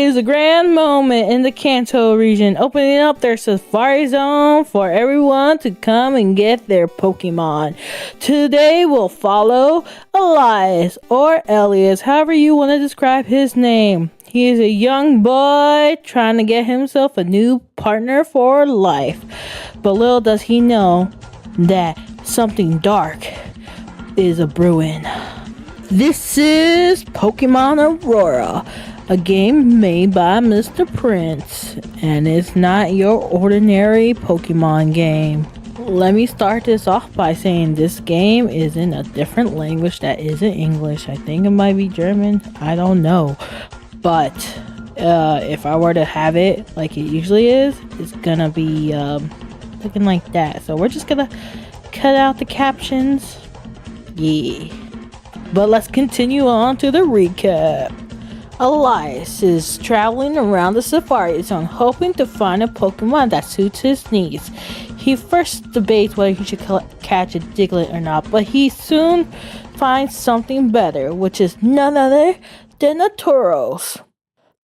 is a grand moment in the Kanto region, opening up their safari zone for everyone to come and get their Pokemon. Today we'll follow Elias, or Elias, however you want to describe his name. He is a young boy trying to get himself a new partner for life. But little does he know that something dark is a brewing. This is Pokemon Aurora, a game made by Mr. Prince, and it's not your ordinary Pokemon game. Let me start this off by saying this game is in a different language that isn't English. I think it might be German. I don't know. But if I were to have it like it usually is, it's gonna be looking like that. So we're just gonna cut out the captions. Yeah. But let's continue on to the recap. Elias is traveling around the safari zone hoping to find a Pokemon that suits his needs. He first debates whether he should catch a Diglett or not, but he soon finds something better, which is none other than a Tauros.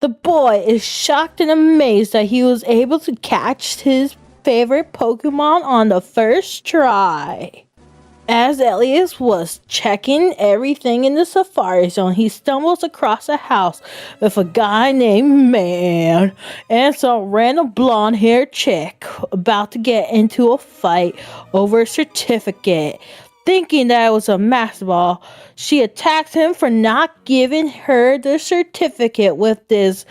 The boy is shocked and amazed that he was able to catch his favorite Pokemon on the first try. As Elias was checking everything in the safari zone, he stumbles across a house with a guy named Man and some random blonde-haired chick about to get into a fight over a certificate. Thinking that it was a master ball, she attacks him for not giving her the certificate with this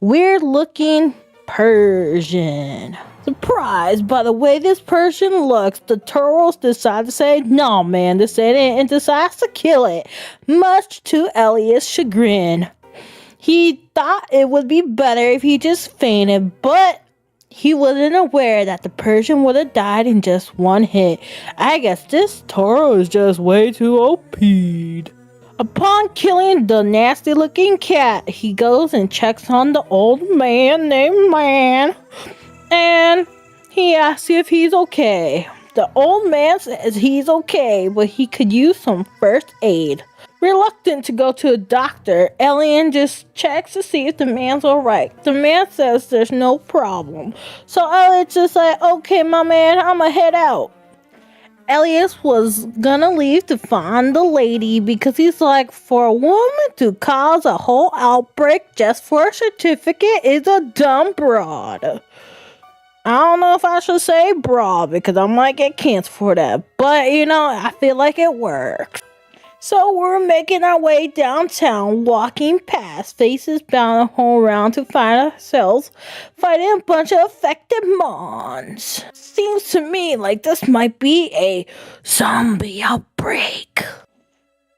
weird-looking Persian. Surprised by the way this person looks, the Tauros decide to say, "No, man, this ain't it," and decides to kill it, much to Elias' chagrin. He thought it would be better if he just fainted, but he wasn't aware that the Persian would have died in just one hit. I guess this Tauros is just way too OP'd. Upon killing the nasty-looking cat, he goes and checks on the old man named Man, and he asks if he's okay. The old man says he's okay, but he could use some first aid. Reluctant to go to a doctor, Elian just checks to see if the man's alright. The man says there's no problem. So Elian's just like, "Okay, my man, I'ma head out." Elias was gonna leave to find the lady because he's like, for a woman to cause a whole outbreak just for a certificate is a dumb broad. I don't know if I should say broad because I might get canceled for that, but I feel like it works. So we're making our way downtown, walking past faces bound a whole round to find ourselves fighting a bunch of affected mons. Seems to me like this might be a zombie outbreak.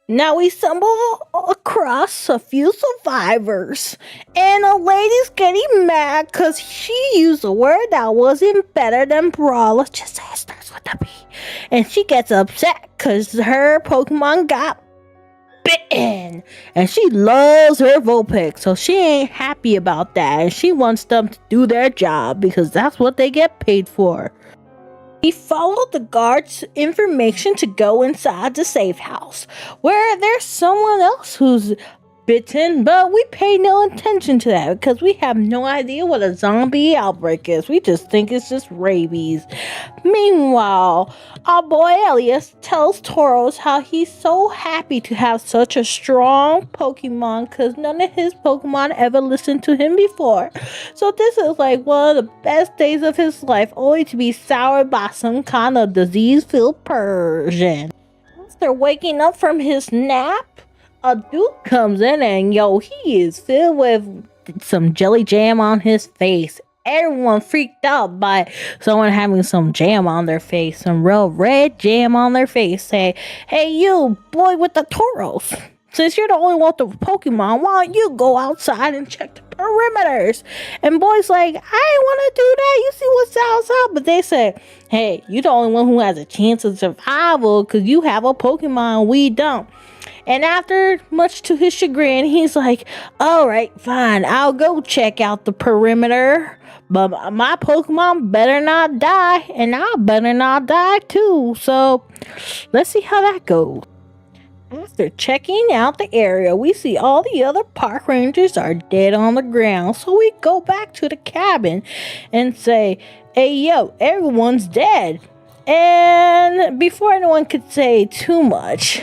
Now we stumble across a few survivors, and a lady's getting mad because she used a word that wasn't better than brawl. Let's just say it starts with a B. And she gets upset because her Pokemon got bitten. And she loves her Vulpix, so she ain't happy about that. And she wants them to do their job because that's what they get paid for. He followed the guard's information to go inside the safe house, where there's someone else who's bitten, but we pay no attention to that because we have no idea what a zombie outbreak is. We just think it's just rabies. Meanwhile, our boy Elias tells Tauros how he's so happy to have such a strong Pokemon because none of his Pokemon ever listened to him before. So this is like one of the best days of his life, only to be soured by some kind of disease-filled Persian. After waking up from his nap, a dude comes in and he is filled with some jelly jam on his face. Everyone freaked out by someone having some jam on their face, some real red jam on their face. Say, "Hey you, boy with the Tauros, since you're the only one with the Pokemon, why don't you go outside and check the perimeters?" And boy's like, "I ain't want to do that, you see what's outside." But they say, "Hey, you're the only one who has a chance of survival because you have a Pokemon, we don't." And after much to his chagrin, he's like, "Alright, fine, I'll go check out the perimeter. But my Pokemon better not die, and I better not die too. So, let's see how that goes." After checking out the area, we see all the other park rangers are dead on the ground. So we go back to the cabin and say, hey, yo, everyone's dead. And before anyone could say too much,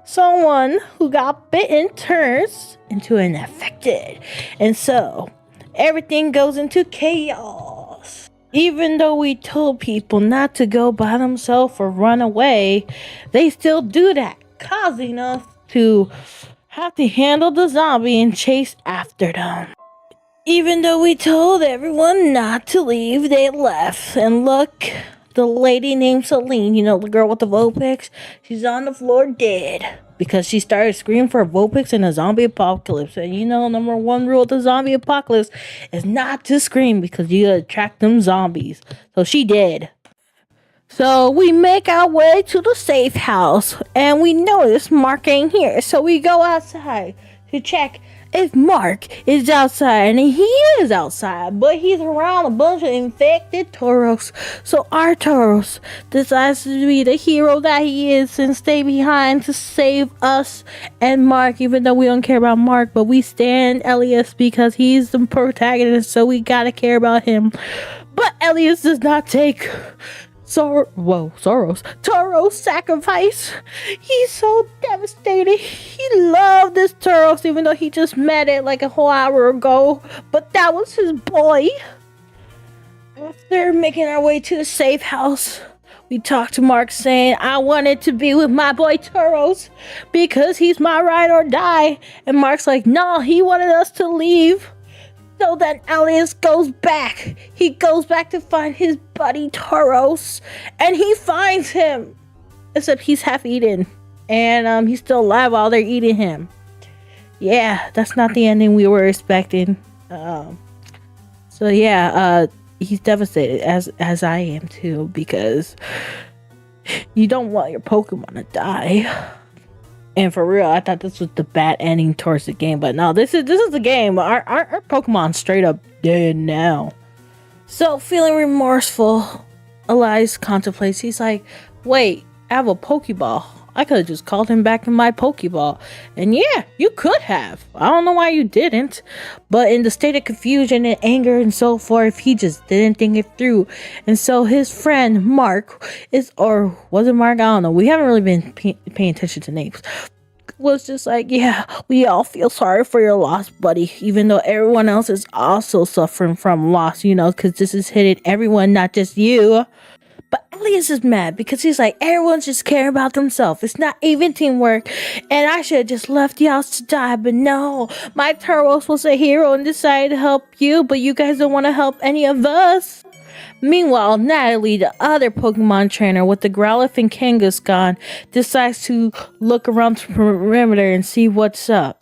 someone who got bitten turns into an infected. And so everything goes into chaos. Even though we told people not to go by themselves or run away, they still do that, causing us to have to handle the zombie and chase after them. Even though we told everyone not to leave, they left. And look, the lady named Celine, you know, the girl with the Vulpix, she's on the floor dead because she started screaming for Vulpix in a zombie apocalypse. And you know, number one rule of the zombie apocalypse is not to scream because you attract them zombies. So she did. So we make our way to the safe house and we notice Mark ain't here. So we go outside to check if Mark is outside, and he is outside, but he's around a bunch of infected Tauros. So our Tauros decides to be the hero that he is and stay behind to save us and Mark, even though we don't care about Mark, but we stand Elias because he's the protagonist, so we gotta care about him. But Elias does not take Tauros sacrifice. He's so devastated. He loved this Tauros even though he just met it like a whole hour ago. But that was his boy. After making our way to the safe house, we talked to Mark saying, I wanted to be with my boy Tauros because he's my ride or die. And Mark's like, no, he wanted us to leave. So then Elias goes back. He goes back to find his buddy Tauros, and he finds him. Except he's half eaten, and he's still alive while they're eating him. Yeah, that's not the ending we were expecting. So yeah, he's devastated as I am too, because you don't want your Pokemon to die. And for real, I thought this was the bad ending towards the game, but no, this is the game. Our Pokemon straight up dead now. So feeling remorseful, Elias contemplates. He's like, wait, I have a Pokeball. I could have just called him back in my Pokeball. And yeah, you could have. I don't know why you didn't. But in the state of confusion and anger and so forth, he just didn't think it through. And so his friend Mark or was it Mark? I don't know. We haven't really been paying attention to names. Was just like, yeah, we all feel sorry for your loss, buddy. Even though everyone else is also suffering from loss, you know, because this is hitting everyone, not just you. But Elias is mad because he's like, everyone's just caring about themselves. It's not even teamwork. And I should have just left y'all to die. But no, my Tauros was a hero and decided to help you. But you guys don't want to help any of us. Meanwhile, Natalie, the other Pokemon trainer with the Growlithe and Kangaskhan, decides to look around the perimeter and see what's up.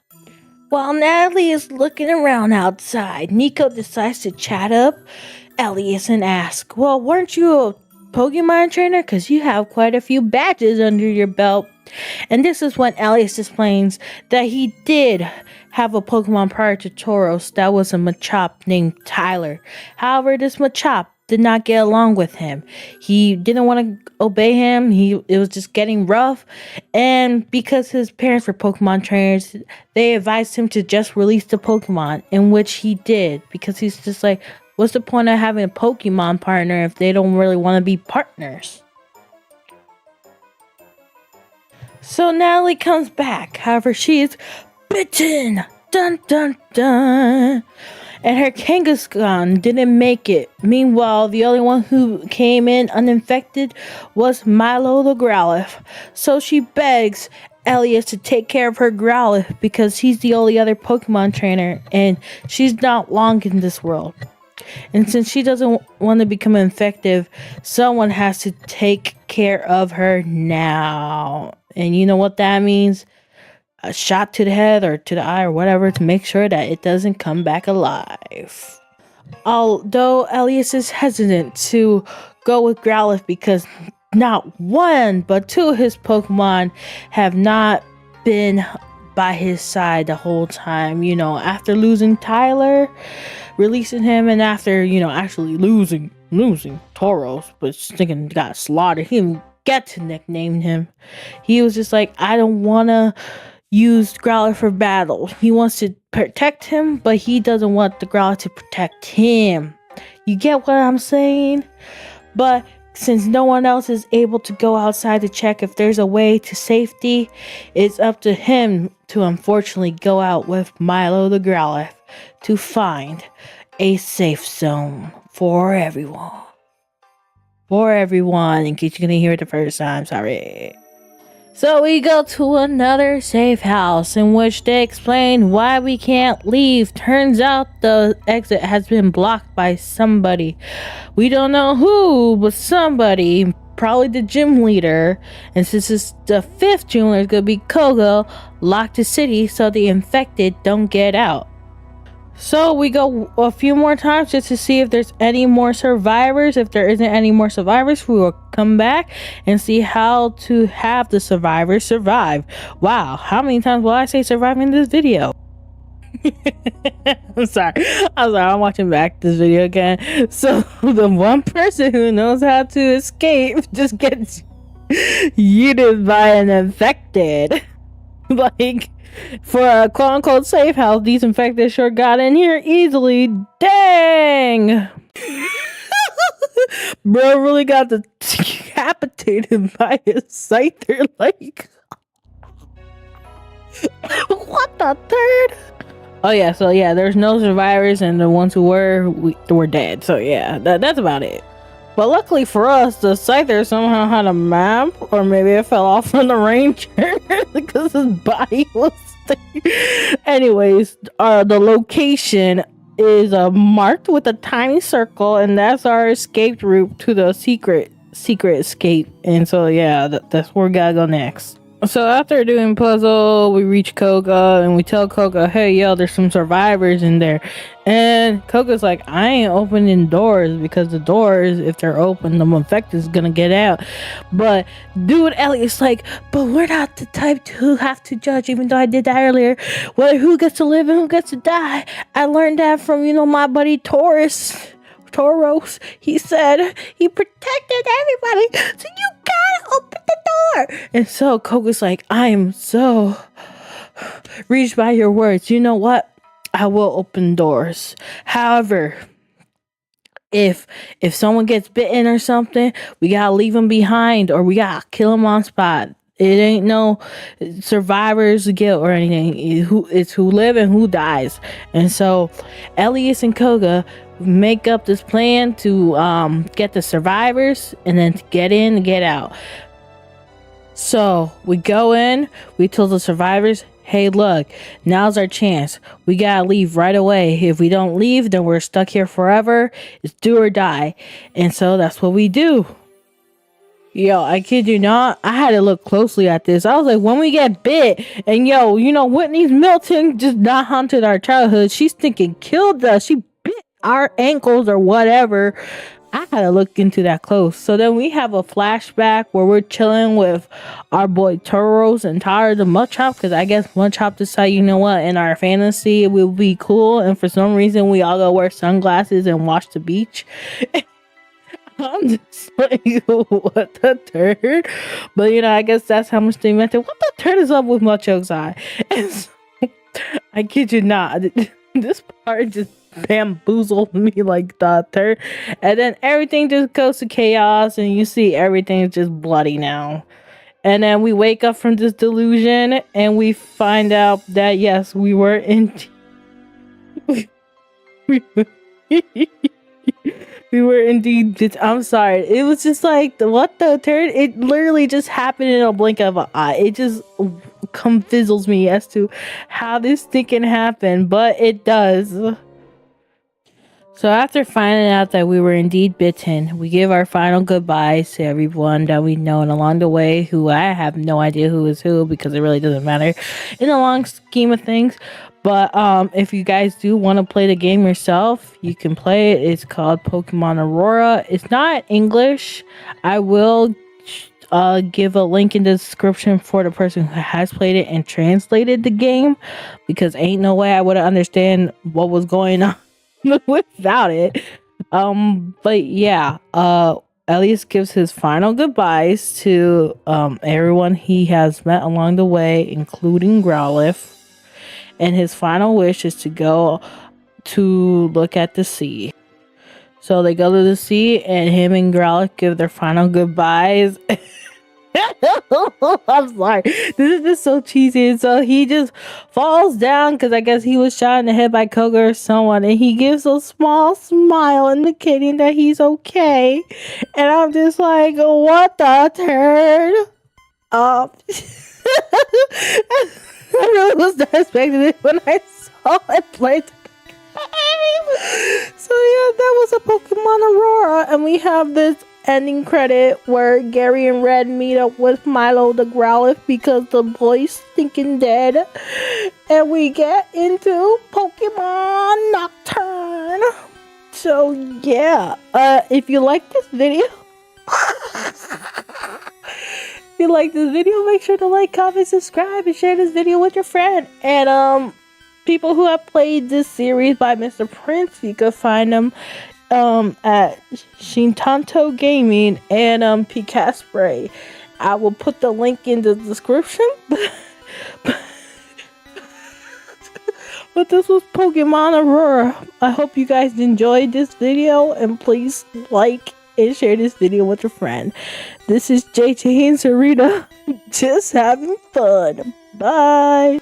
While Natalie is looking around outside, Nico decides to chat up Elias and ask, well, weren't you a Pokemon trainer? Because you have quite a few badges under your belt. And this is when Elias explains that he did have a Pokemon prior to Tauros that was a Machop named Tyler. However, this Machop did not get along with him. He didn't want to obey him. It was just getting rough. And because his parents were Pokemon trainers, they advised him to just release the Pokemon, in which he did, because he's just like, what's the point of having a Pokemon partner if they don't really want to be partners? So Natalie comes back. However, she is bitten. Dun dun dun. And her Kangaskhan didn't make it. Meanwhile, the only one who came in uninfected was Milo the Growlithe. So she begs Elias to take care of her Growlithe because he's the only other Pokemon trainer and she's not long in this world. And since she doesn't want to become infected, someone has to take care of her now. And you know what that means? A shot to the head or to the eye or whatever to make sure that it doesn't come back alive. Although Elias is hesitant to go with Growlithe because not one but two of his Pokemon have not been by his side the whole time. You know, after losing Tyler, releasing him, and after, you know, actually losing Tauros, but thinking got slaughtered. He forget to nickname him. He was just like, I don't want to use Growler for battle. He wants to protect him, but he doesn't want the Growler to protect him. You get what I'm saying? But since no one else is able to go outside to check if there's a way to safety, it's up to him to unfortunately go out with Milo the Growlithe to find a safe zone for everyone. For everyone, in case you couldn't hear it the first time, sorry. So we go to another safe house in which they explain why we can't leave. Turns out the exit has been blocked by somebody. We don't know who, but somebody, probably the gym leader. And since it's the 5th gym leader, it's gonna be Koga, locked the city so the infected don't get out. So we go a few more times just to see if there's any more survivors. If there isn't any more survivors, we will come back and see how to have the survivors survive. Wow, how many times will I say survive in this video? I'm sorry, I'm watching back this video again. So the one person who knows how to escape just gets yeeted by an infected. Like, for a quote-unquote safe house, these infected sure got in here easily. Dang! Bro really got decapitated by a scyther. Like, what the third? Oh yeah, so yeah, there's no survivors, and the ones who were dead. So yeah, that's about it. But luckily for us, the scyther somehow had a map, or maybe it fell off from the ranger because his body was there. Anyways, the location is marked with a tiny circle, and that's our escape route to the secret escape. And so yeah, that's where we gotta go next. So after doing puzzle, we reach Koga and we tell Koga, hey yo, there's some survivors in there. And Koga's like, I ain't opening doors because the doors, if they're open, the infected is gonna get out. But dude Elliot's like, but we're not the type to have to judge, even though I did that earlier, whether who gets to live and who gets to die. I learned that from, my buddy Tauros. He said he protected everybody, so you gotta open the door. And so Koga's like, I am so reached by your words. You know what? I will open doors. However, if someone gets bitten or something, we gotta leave them behind, or we gotta kill them on spot. It ain't no survivor's guilt or anything. It's who live and who dies. And so Elias and Koga make up this plan to get the survivors and then to get in and get out. So we go in, we tell the survivors, hey look, now's our chance. We gotta leave right away. If we don't leave, then we're stuck here forever. It's do or die. And so that's what we do. Yo, I kid you not, I had to look closely at this. I was like, when we get bit, and yo, Whitney's Milton just not haunted our childhood. She's thinking killed us. She bit our ankles or whatever. I had to look into that close. So then we have a flashback where we're chilling with our boy Tauros and Tara the Mudchop, because I guess Mudchop decided, you know what, in our fantasy it will be cool, and for some reason we all go wear sunglasses and watch the beach. I'm just like, what the turd? But I guess that's how much they meant it. What the turd is up with Mudchop's eye? And so, I kid you not, this part just bamboozled me like the turd. And then everything just goes to chaos, and you see everything is just bloody now. And then we wake up from this delusion, and we find out that yes, we were in. We were indeed. I'm sorry. It was just like, what the turd? It literally just happened in a blink of an eye. It just confuzzles me as to how this thing can happen, but it does. So after finding out that we were indeed bitten, we give our final goodbyes to everyone that we know, and along the way, who I have no idea who is who, because it really doesn't matter in the long scheme of things. But if you guys do want to play the game yourself, you can play it. It's called Pokemon Aurora. It's not English. I will give a link in the description for the person who has played it and translated the game, because ain't no way I would understand what was going on without it. But yeah, Elias gives his final goodbyes to everyone he has met along the way, including Growlithe. And his final wish is to go to look at the sea. So they go to the sea, and him and Growlithe give their final goodbyes. I'm sorry. This is just so cheesy. And so he just falls down because I guess he was shot in the head by Koga or someone. And he gives a small smile indicating that he's okay. And I'm just like, what the turd? I really was not expecting it when I saw it play. So yeah, that was a Pokemon Aurora. And we have this ending credit where Gary and Red meet up with Milo the Growlithe because the boy's stinking dead. And we get into Pokemon Nocturne. So yeah, if you like this video, make sure to like, comment, subscribe, and share this video with your friend. And people who have played this series by Mr. Prince, you can find them at Shintanto Gaming and Pikaspray. I will put the link in the description. But this was Pokemon Aurora. I hope you guys enjoyed this video, and please like and share this video with your friend. This is JJ and Serena, just having fun. Bye.